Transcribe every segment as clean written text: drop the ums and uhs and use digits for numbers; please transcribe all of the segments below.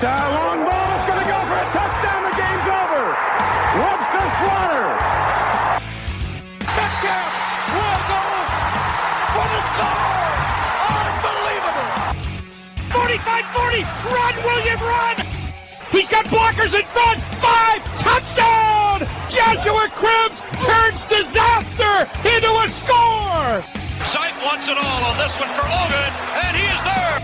Long ball is going to go for a touchdown. The game's over. Webster Slaughter. Beckham will go for the score. Unbelievable. 45-40. Run, William, run. He's got blockers in front. 5. Touchdown. Joshua Cribbs turns disaster into a score. Sight wants it all on this one for Logan, and he is there.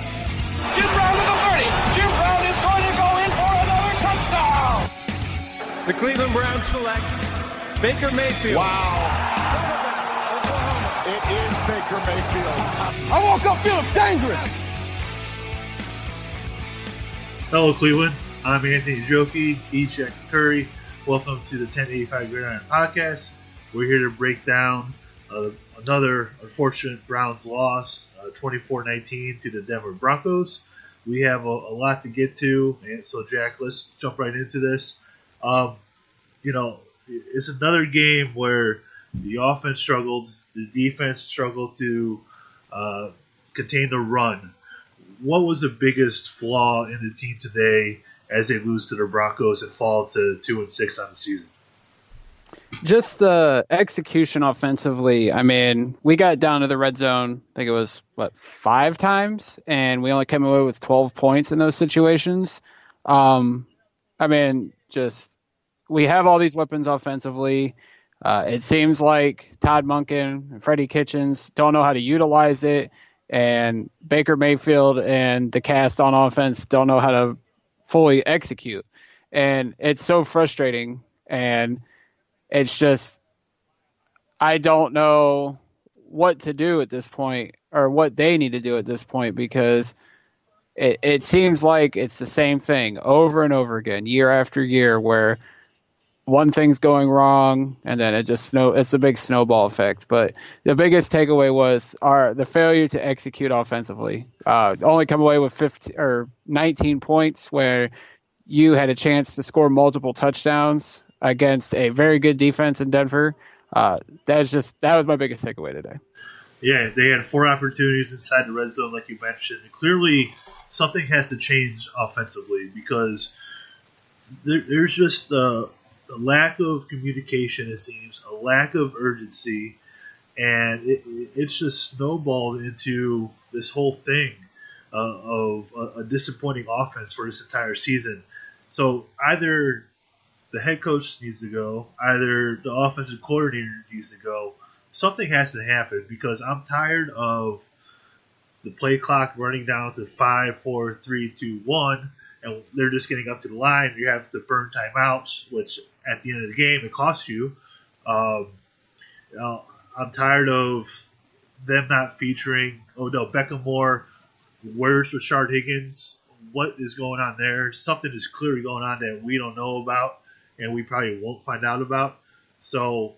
Jim Brown to the 30. Jim Brown is going to go in for another touchdown. The Cleveland Browns select Baker Mayfield. Wow. It is Baker Mayfield. I woke up feeling dangerous. Hello, Cleveland. I'm Anthony Joki, Jack Curry. Welcome to the 1085 Gridiron Podcast. We're here to break down another unfortunate Browns loss, 24-19 to the Denver Broncos. We have a lot to get to, and so Jack, let's jump right into this. It's another game where the offense struggled, the defense struggled to contain the run. What was the biggest flaw in the team today as they lose to the Broncos and fall to 2-6 on the season? Just the execution offensively. I mean, we got down to the red zone, I think it was, 5 times, and we only came away with 12 points in those situations. We have all these weapons offensively. It seems like Todd Monken and Freddie Kitchens don't know how to utilize it, and Baker Mayfield and the cast on offense don't know how to fully execute. And it's so frustrating, and it's just, I don't know what to do at this point or what they need to do at this point, because it seems like it's the same thing over and over again, year after year, where one thing's going wrong and then it's a big snowball effect. But the biggest takeaway was the failure to execute offensively. Only come away with 15 or 19 points where you had a chance to score multiple touchdowns against a very good defense in Denver. That was my biggest takeaway today. Yeah, they had 4 opportunities inside the red zone, like you mentioned. Clearly, something has to change offensively, because there's just a lack of communication, it seems, a lack of urgency, and it's just snowballed into this whole thing of a disappointing offense for this entire season. So either the head coach needs to go, either the offensive coordinator needs to go. Something has to happen, because I'm tired of the play clock running down to 5, 4, 3, 2, 1, and they're just getting up to the line. You have to burn timeouts, which at the end of the game, it costs you. I'm tired of them not featuring Odell Beckham more. Where's Rashard Higgins? What is going on there? Something is clearly going on that we don't know about, and we probably won't find out about. So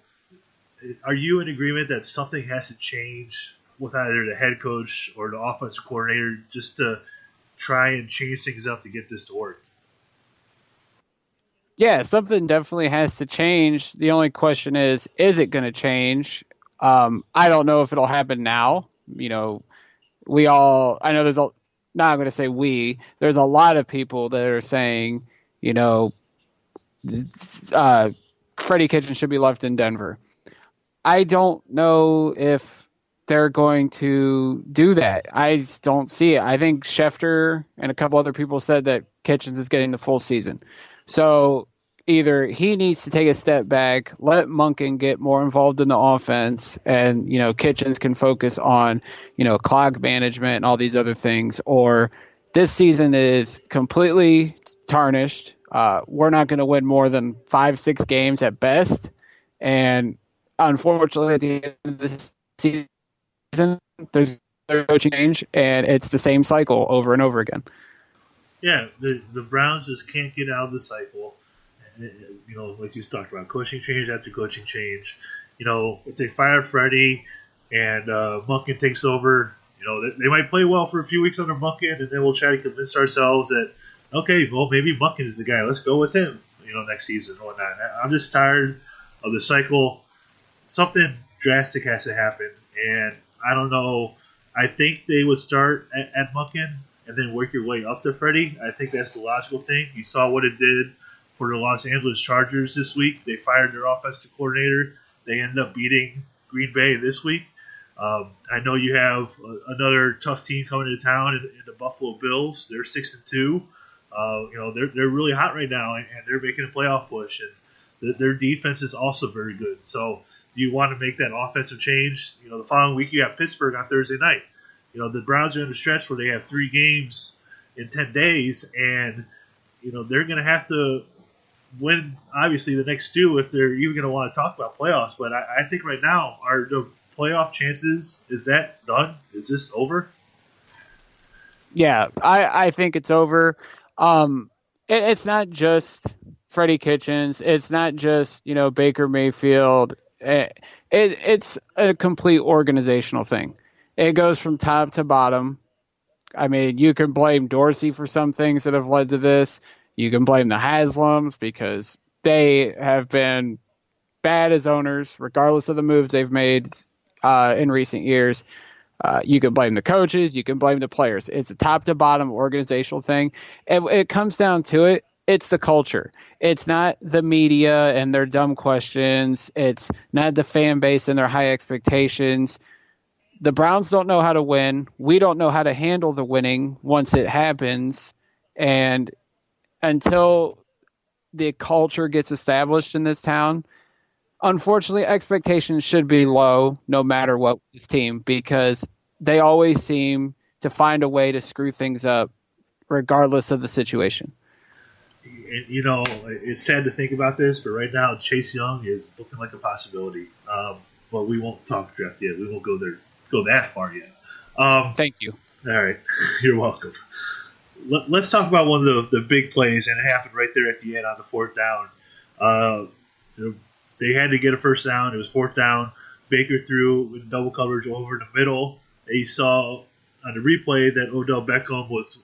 are you in agreement that something has to change with either the head coach or the offensive coordinator just to try and change things up to get this to work? Yeah, something definitely has to change. The only question is it going to change? I don't know if it'll happen now. I know there's there's a lot of people that are saying, Freddie Kitchens should be left in Denver. I don't know if they're going to do that. I just don't see it. I think Schefter and a couple other people said that Kitchens is getting the full season. So either he needs to take a step back, let Monken get more involved in the offense, and, Kitchens can focus on, clock management and all these other things, or this season is completely tarnished. We're not going to win more than 5-6 games at best. And unfortunately, at the end of the season, there's a coaching change, and it's the same cycle over and over again. Yeah, the Browns just can't get out of the cycle. Like you talked about, coaching change after coaching change. If they fire Freddie and Monken takes over, they might play well for a few weeks under Monken, and then we'll try to convince ourselves that, okay, well, maybe Monken is the guy. Let's go with him, next season or whatnot. I'm just tired of the cycle. Something drastic has to happen, and I don't know. I think they would start at Monken. and then work your way up to Freddie. I think that's the logical thing. You saw what it did for the Los Angeles Chargers this week. They fired their offensive coordinator. They ended up beating Green Bay this week. I know you have another tough team coming to town in the Buffalo Bills. They're 6-2. They're really hot right now, and they're making a playoff push. And their defense is also very good. So, do you want to make that offensive change? The following week you have Pittsburgh on Thursday night. The Browns are in a stretch where they have 3 games in 10 days, and they're going to have to win, obviously, the next 2 if they're even going to want to talk about playoffs. But I think right now, are the playoff chances, is that done? Is this over? Yeah, I think it's over. It's not just Freddie Kitchens. It's not just, Baker Mayfield. It's a complete organizational thing. It goes from top to bottom. I mean, you can blame Dorsey for some things that have led to this. You can blame the Haslams because they have been bad as owners, regardless of the moves they've made in recent years. You can blame the coaches. You can blame the players. It's a top-to-bottom organizational thing. It comes down to it. It's the culture. It's not the media and their dumb questions. It's not the fan base and their high expectations. The Browns don't know how to win. We don't know how to handle the winning once it happens. And until the culture gets established in this town, unfortunately, expectations should be low no matter what this team, because they always seem to find a way to screw things up regardless of the situation. And, it's sad to think about this, but right now Chase Young is looking like a possibility. But we won't talk draft yet. We won't go that far yet. Thank you. All right. You're welcome. Let's talk about one of the big plays, and it happened right there at the end on the 4th down. They had to get a first down. It was 4th down. Baker threw with double coverage over the middle. He saw on the replay that Odell Beckham was,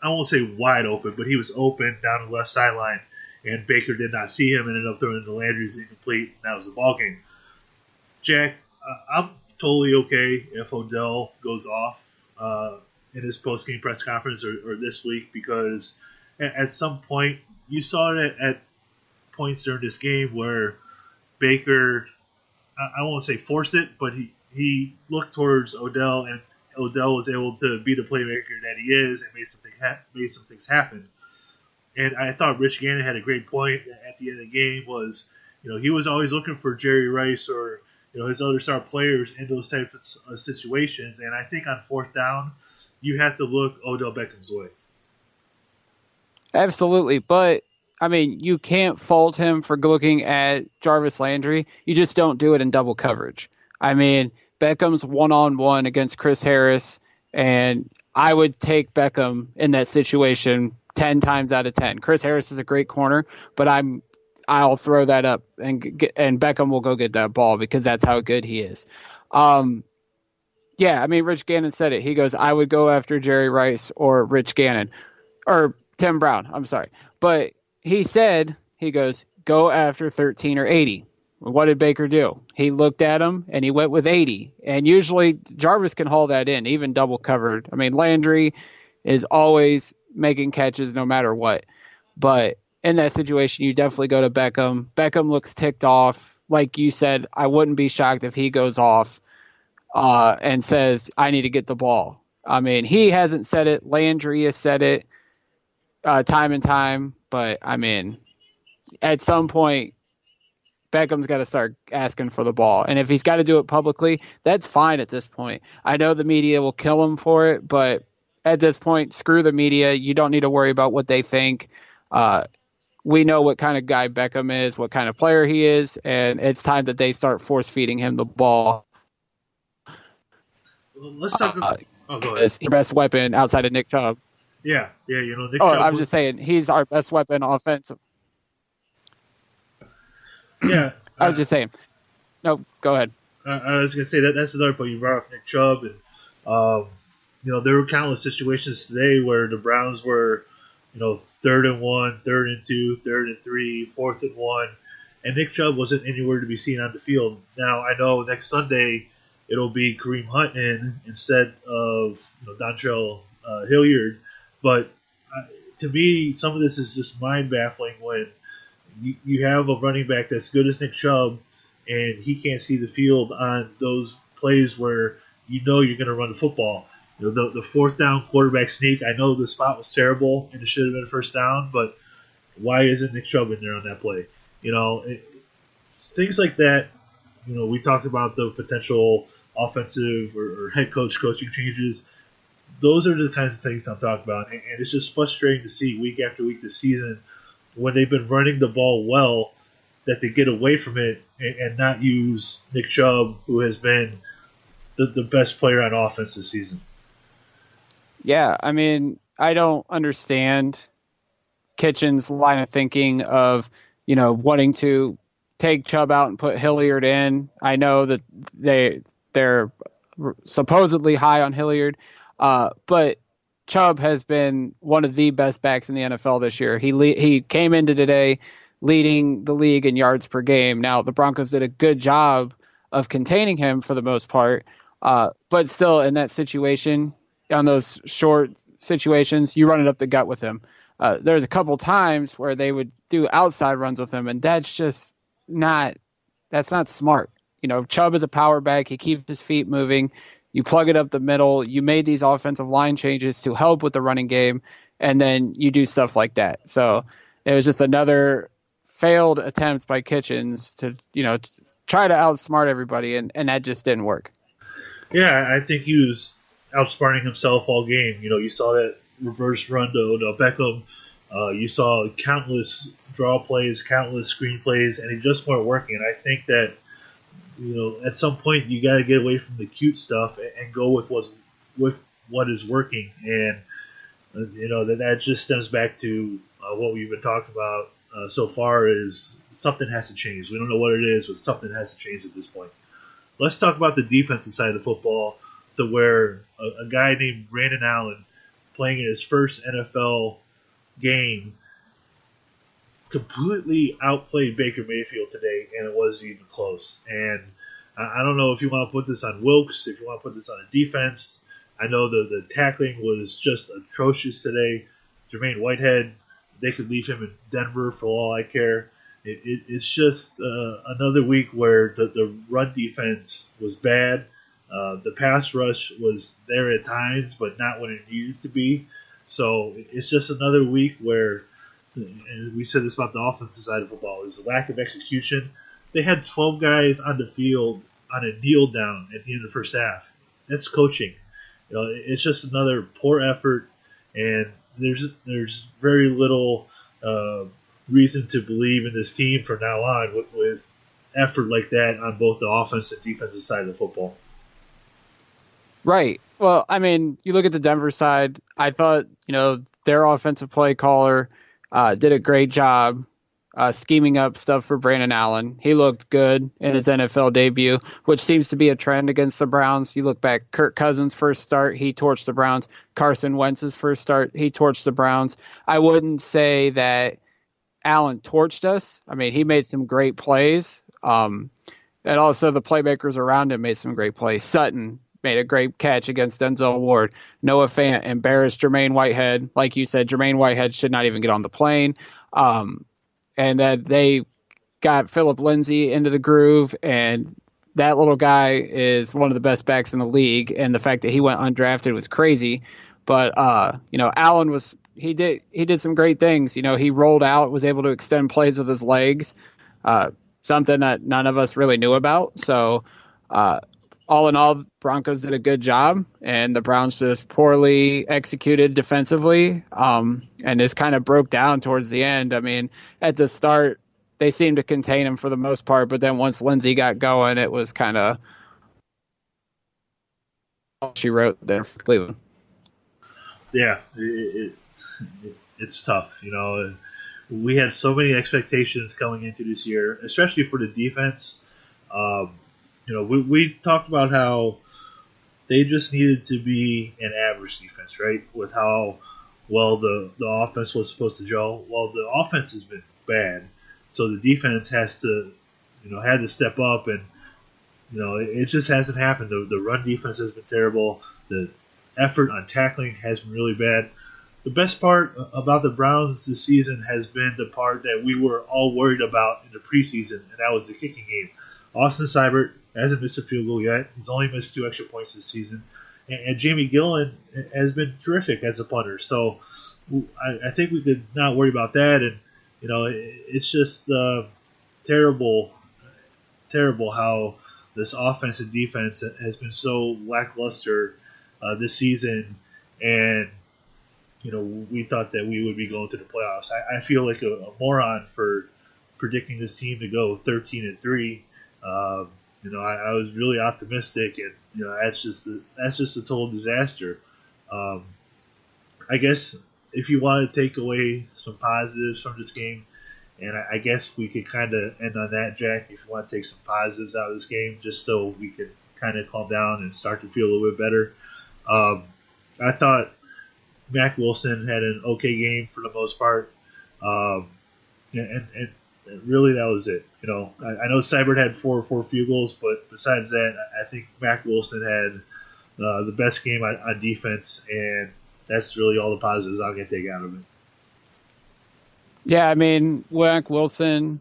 I won't say wide open, but he was open down the left sideline, and Baker did not see him and ended up throwing the Landry's incomplete. And that was the ball game. Jack, I'm totally okay if Odell goes off in his post-game press conference or this week, because at some point you saw it at points during this game where Baker, I won't say forced it, but he looked towards Odell, and Odell was able to be the playmaker that he is and made some things happen. And I thought Rich Gannon had a great point at the end of the game. Was he was always looking for Jerry Rice or his other star players in those types of situations. And I think on 4th down, you have to look Odell Beckham's way. Absolutely, but I mean, you can't fault him for looking at Jarvis Landry. You just don't do it in double coverage. I mean, Beckham's one-on-one against Chris Harris, and I would take Beckham in that situation 10 times out of 10. Chris Harris is a great corner, but I'll throw that up, and Beckham will go get that ball because that's how good he is. Yeah, I mean, Rich Gannon said it. He goes, I would go after Jerry Rice or Rich Gannon, or Tim Brown, I'm sorry. But he said, he goes, go after 13 or 80. What did Baker do? He looked at him, and he went with 80. And usually Jarvis can haul that in, even double covered. I mean, Landry is always making catches no matter what. But in that situation, you definitely go to Beckham. Beckham looks ticked off. Like you said, I wouldn't be shocked if he goes off and says, I need to get the ball. I mean, he hasn't said it. Landry has said it time and time. But, I mean, at some point, Beckham's got to start asking for the ball. And if he's got to do it publicly, that's fine at this point. I know the media will kill him for it, but at this point, screw the media. You don't need to worry about what they think. We know what kind of guy Beckham is, what kind of player he is, and it's time that they start force-feeding him the ball. Let's talk about go ahead. He's the best weapon outside of Nick Chubb. Yeah, Nick Chubb. I was just saying, he's our best weapon offensive. Yeah. I was just saying. No, go ahead. I was going to say that's another point. You brought up Nick Chubb. And, there were countless situations today where the Browns were, 3rd and 1, 3rd and 2, 3rd and 3, 4th and 1. And Nick Chubb wasn't anywhere to be seen on the field. Now, I know next Sunday it'll be Kareem Hunt instead of Dontrell Hilliard. But to me, some of this is just mind-baffling when you have a running back that's good as Nick Chubb, and he can't see the field on those plays where you're going to run the football. The fourth down quarterback sneak, I know the spot was terrible and it should have been a first down, but why isn't Nick Chubb in there on that play? Things like that. We talked about the potential offensive or head coaching changes. Those are the kinds of things I'm talking about, and it's just frustrating to see week after week this season when they've been running the ball well that they get away from it and not use Nick Chubb, who has been the best player on offense this season. Yeah, I mean, I don't understand Kitchen's line of thinking of, wanting to take Chubb out and put Hilliard in. I know that they're supposedly high on Hilliard, but Chubb has been one of the best backs in the NFL this year. He came into today leading the league in yards per game. Now, the Broncos did a good job of containing him for the most part, but still in that situation, on those short situations, you run it up the gut with him. There's a couple times where they would do outside runs with him, and that's not smart. Chubb is a power back. He keeps his feet moving. You plug it up the middle. You made these offensive line changes to help with the running game, and then you do stuff like that. So it was just another failed attempt by Kitchens to try to outsmart everybody, and that just didn't work. Yeah, I think he was outsmarting himself all game. You saw that reverse run to Odell Beckham. You saw countless draw plays, countless screen plays, and it just weren't working. And I think that, at some point you got to get away from the cute stuff and go with what is working. And, that just stems back to what we've been talking about so far is something has to change. We don't know what it is, but something has to change at this point. Let's talk about the defensive side of the football, to where a guy named Brandon Allen, playing in his first NFL game, completely outplayed Baker Mayfield today, and it wasn't even close. And I don't know if you want to put this on Wilkes, if you want to put this on a defense. I know the tackling was just atrocious today. Jermaine Whitehead, they could leave him in Denver for all I care. It's just another week where the run defense was bad. The pass rush was there at times, but not when it needed to be. So it's just another week where, and we said this about the offensive side of football, is the lack of execution. They had 12 guys on the field on a kneel down at the end of the first half. That's coaching. It's just another poor effort, and there's very little reason to believe in this team from now on with effort like that on both the offense and defensive side of the football. Right. Well, I mean, you look at the Denver side, I thought, their offensive play caller did a great job scheming up stuff for Brandon Allen. He looked good in his NFL debut, which seems to be a trend against the Browns. You look back, Kirk Cousins' first start, he torched the Browns. Carson Wentz's first start, he torched the Browns. I wouldn't say that Allen torched us. I mean, he made some great plays. And also the playmakers around him made some great plays. Sutton made a great catch against Denzel Ward. Noah Fant embarrassed Jermaine Whitehead. Like you said, Jermaine Whitehead should not even get on the plane. And that they got Phillip Lindsay into the groove, and that little guy is one of the best backs in the league. And the fact that he went undrafted was crazy. But Allen he did some great things. He rolled out, was able to extend plays with his legs, something that none of us really knew about. So all in all, Broncos did a good job, and the Browns just poorly executed defensively, and just kind of broke down towards the end. I mean, at the start, they seemed to contain him for the most part, but then once Lindsey got going, it was kind of she wrote there for Cleveland. Yeah, it's tough. We had so many expectations coming into this year, especially for the defense. We talked about how they just needed to be an average defense, right? With how well the offense was supposed to gel. Well, the offense has been bad, so the defense had to step up and It just hasn't happened. The run defense has been terrible. The effort on tackling has been really bad. The best part about the Browns this season has been the part that we were all worried about in the preseason, and that was the kicking game. Austin Seibert hasn't missed a field goal yet. He's only missed 2 extra points this season. And Jamie Gillen has been terrific as a punter. So I think we could not worry about that. And, it's just terrible how this offense and defense has been so lackluster this season. And, we thought that we would be going to the playoffs. I feel like a moron for predicting this team to go 13-3. I was really optimistic, and that's just a total disaster. I guess if you want to take away some positives from this game, and I guess we could kind of end on that, Jack. If you want to take some positives out of this game, just so we could kind of calm down and start to feel a little bit better. I thought Mac Wilson had an okay game for the most part, and really that was it. I know Seibert had four field goals, but besides that, I think Mac Wilson had the best game on defense, and that's really all the positives I'm going to take out of it. Yeah, I mean, Mac Wilson,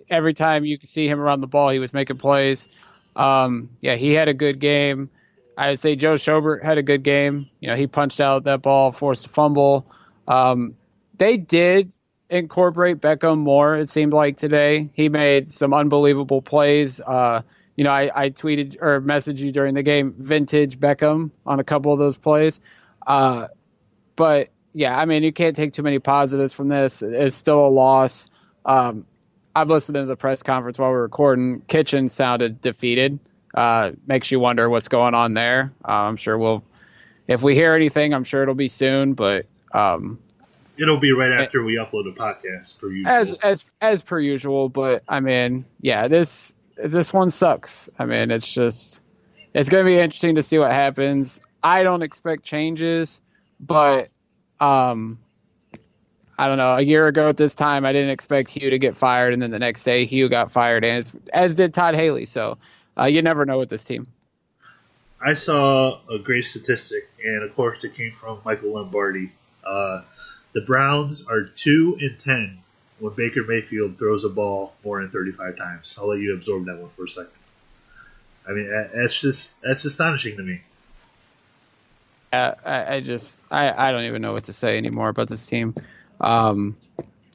every time you could see him around the ball, he was making plays. He had a good game. I would say Joe Schobert had a good game. He punched out that ball, forced a fumble. They did incorporate Beckham more, it seemed like today. He made some unbelievable plays. I tweeted or messaged you during the game, vintage Beckham on a couple of those plays. But, yeah, I mean, you can't take too many positives from this. It's still a loss. I've listened to the press conference while we were recording. Kitchen sounded defeated. Makes you wonder what's going on there. I'm sure if we hear anything, I'm sure it'll be soon, but it'll be right after we upload the podcast per usual. As per usual, but I mean, yeah, this one sucks. I mean, it's going to be interesting to see what happens. I don't expect changes, but I don't know. A year ago at this time, I didn't expect Hugh to get fired, and then the next day Hugh got fired, as did Todd Haley. So you never know with this team. I saw a great statistic, and of course it came from Michael Lombardi. The Browns are 2-10 when Baker Mayfield throws a ball more than 35 times. I'll let you absorb that one for a second. I mean, that's astonishing to me. I don't even know what to say anymore about this team. I mean,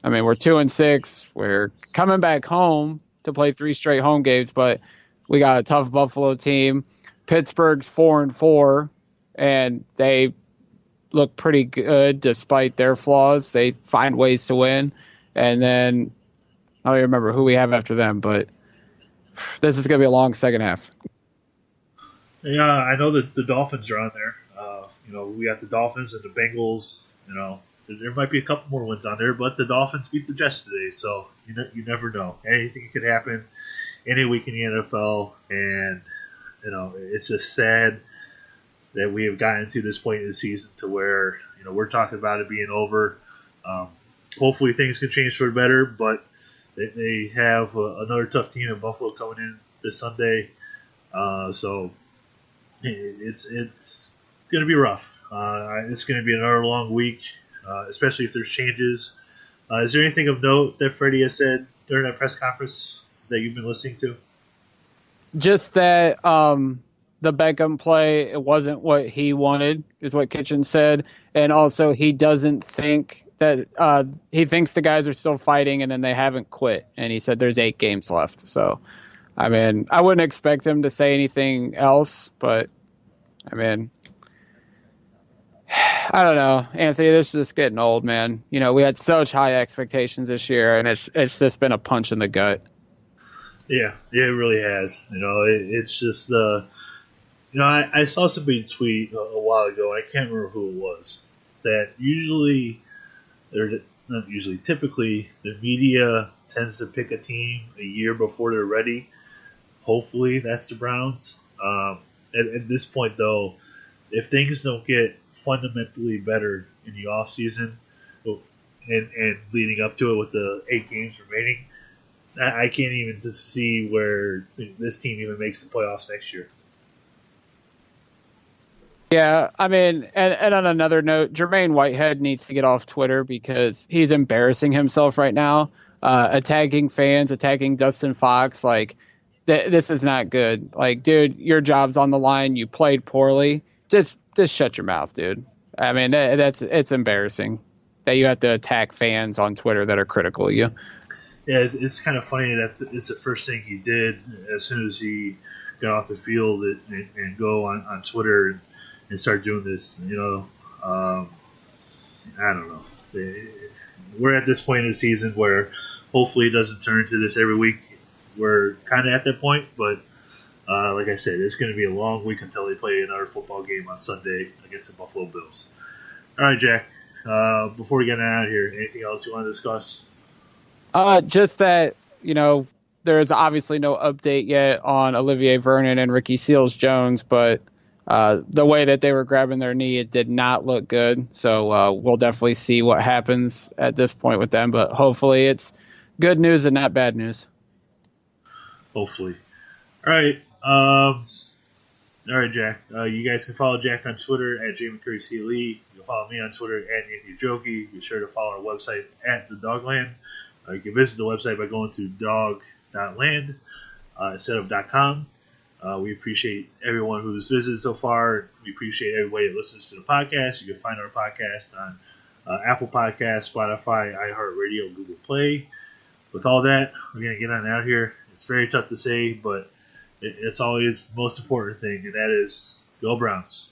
we're 2-6. We're coming back home to play 3 straight home games, but we got a tough Buffalo team. Pittsburgh's 4-4, and they look pretty good despite their flaws. They find ways to win. And then I don't even remember who we have after them, but this is going to be a long second half. Yeah, I know that the Dolphins are on there. We got the Dolphins and the Bengals. There might be a couple more wins on there, but the Dolphins beat the Jets today, so you never know. Anything could happen any week in the NFL, and it's just sad that we have gotten to this point in the season to where we're talking about it being over. Hopefully things can change for the better, but they have another tough team in Buffalo coming in this Sunday, so it's going to be rough. It's going to be another long week, especially if there's changes. Is there anything of note that Freddie has said during that press conference that you've been listening to? Just that the Beckham play, it wasn't what he wanted, is what Kitchen said. And also he doesn't think that he thinks the guys are still fighting and then they haven't quit. And he said there's 8 games left. So, I mean, I wouldn't expect him to say anything else, but, I mean, I don't know, Anthony, this is just getting old, man. We had such high expectations this year, and it's just been a punch in the gut. Yeah, it really has. It's just I saw somebody tweet a while ago. I can't remember who it was. That typically the media tends to pick a team a year before they're ready. Hopefully, that's the Browns. At this point, though, if things don't get fundamentally better in the offseason and leading up to it with the 8 games remaining, I can't even see where this team even makes the playoffs next year. Yeah, I mean, and on another note, Jermaine Whitehead needs to get off Twitter because he's embarrassing himself right now, attacking fans, attacking Dustin Fox. Like, this is not good. Like, dude, your job's on the line. You played poorly. Just shut your mouth, dude. I mean, it's embarrassing that you have to attack fans on Twitter that are critical of you. Yeah, it's kind of funny that it's the first thing he did as soon as he got off the field and go on Twitter and start doing this. I don't know. We're at this point in the season where hopefully it doesn't turn into this every week. We're kind of at that point, but like I said, it's going to be a long week until they play another football game on Sunday against the Buffalo Bills. All right, Jack. Before we get out of here, anything else you want to discuss? Just that, there's obviously no update yet on Olivier Vernon and Ricky Seals-Jones, but the way that they were grabbing their knee, it did not look good. So we'll definitely see what happens at this point with them, but hopefully it's good news and not bad news. Hopefully. All right. All right, Jack. You guys can follow Jack on Twitter at JMcCurryCLE. You can follow me on Twitter at Anthony Jokey. Be sure to follow our website at The Dogland. You can visit the website by going to dog.land instead of .com. We appreciate everyone who's visited so far. We appreciate everybody that listens to the podcast. You can find our podcast on Apple Podcasts, Spotify, iHeartRadio, Google Play. With all that, we're going to get on out here. It's very tough to say, but it's always the most important thing, and that is go Browns.